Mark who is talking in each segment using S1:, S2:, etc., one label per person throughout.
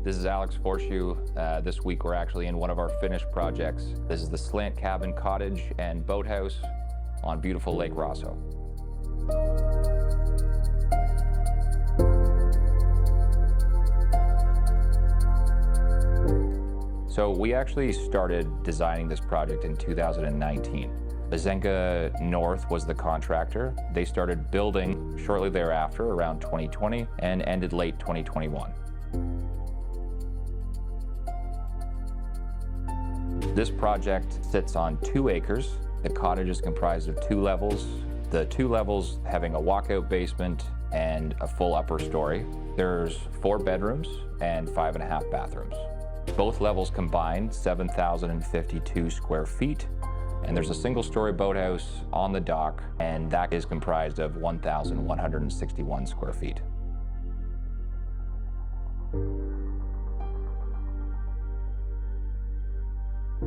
S1: This is Alex Foreshew. This week we're actually in one of our finished projects. This is the Slant Cabin Cottage and boathouse on beautiful Lake Rosseau. So we actually started designing this project in 2019. Bazenga North was the contractor. They started building shortly thereafter, around 2020, and ended late 2021. This project sits on 2 acres. The cottage is comprised of 2 levels. The 2 levels having a walkout basement and a full upper story. There's 4 bedrooms and 5.5 bathrooms. Both levels combined 7,052 square feet. And there's a single-story boathouse on the dock, and that is comprised of 1,161 square feet.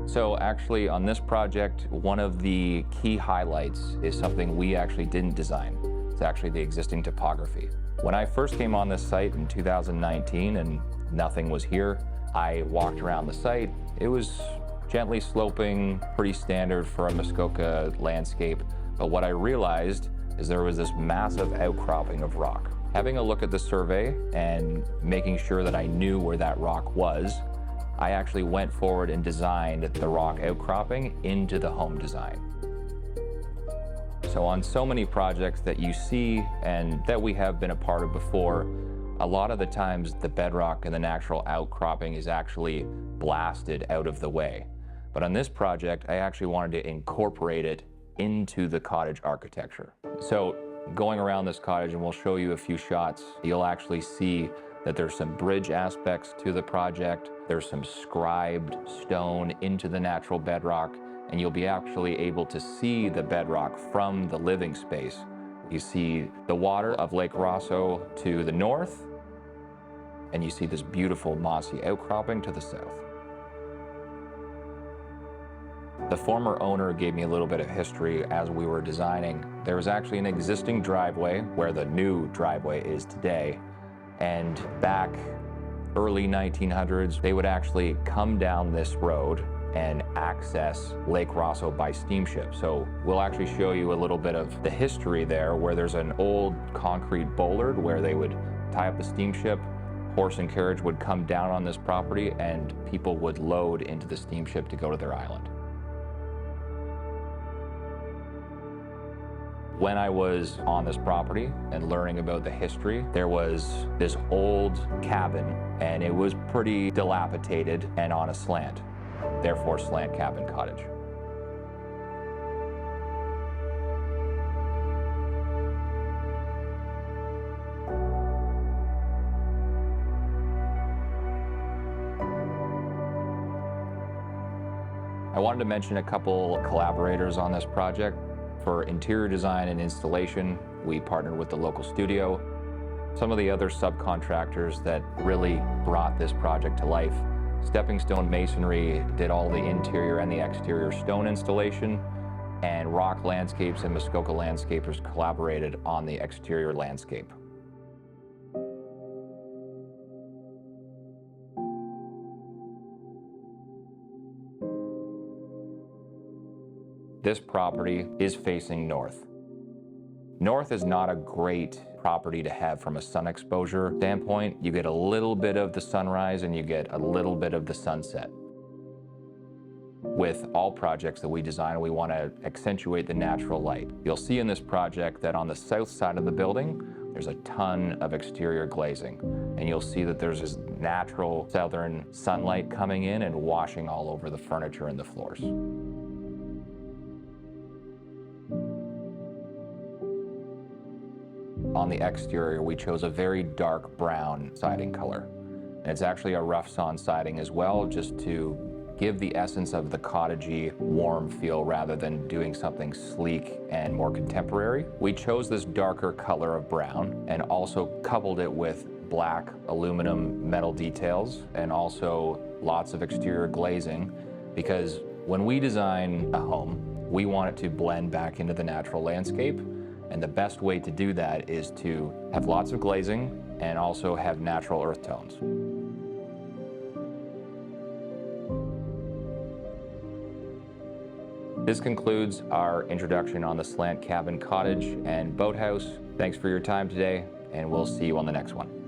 S1: So actually on this project, one of the key highlights is something we actually didn't design. It's actually the existing topography. When I first came on this site in 2019 and nothing was here, I walked around the site. It was gently sloping, pretty standard for a Muskoka landscape. But what I realized is there was this massive outcropping of rock. Having a look at the survey and making sure that I knew where that rock was, I actually went forward and designed the rock outcropping into the home design. So on so many projects that you see and that we have been a part of before, a lot of the times the bedrock and the natural outcropping is actually blasted out of the way. But on this project, I actually wanted to incorporate it into the cottage architecture. So going around this cottage, and we'll show you a few shots, you'll actually see that there's some bridge aspects to the project. There's some scribed stone into the natural bedrock, and you'll be actually able to see the bedrock from the living space. You see the water of Lake Rosseau to the north, and you see this beautiful mossy outcropping to the south. The former owner gave me a little bit of history as we were designing. There was actually an existing driveway where the new driveway is today. And back early 1900s, they would actually come down this road and access Lake Rosseau by steamship. So we'll actually show you a little bit of the history there, where there's an old concrete bollard where they would tie up the steamship, horse and carriage would come down on this property, and people would load into the steamship to go to their island. When I was on this property and learning about the history, there was this old cabin, and it was pretty dilapidated and on a slant, therefore Slant Cabin Cottage. I wanted to mention a couple collaborators on this project. For interior design and installation, we partnered with the local studio. Some of the other subcontractors that really brought this project to life, Stepping Stone Masonry did all the interior and the exterior stone installation, and Rock Landscapes and Muskoka Landscapers collaborated on the exterior landscape. This property is facing north. North is not a great property to have from a sun exposure standpoint. You get a little bit of the sunrise and you get a little bit of the sunset. With all projects that we design, we want to accentuate the natural light. You'll see in this project that on the south side of the building, there's a ton of exterior glazing. And you'll see that there's this natural southern sunlight coming in and washing all over the furniture and the floors. On the exterior, we chose a very dark brown siding color. And it's actually a rough sawn siding as well, just to give the essence of the cottagey, warm feel rather than doing something sleek and more contemporary. We chose this darker color of brown and also coupled it with black aluminum metal details and also lots of exterior glazing, because when we design a home, we want it to blend back into the natural landscape. And the best way to do that is to have lots of glazing and also have natural earth tones. This concludes our introduction on the Slant Cabin Cottage and boathouse. Thanks for your time today, and we'll see you on the next one.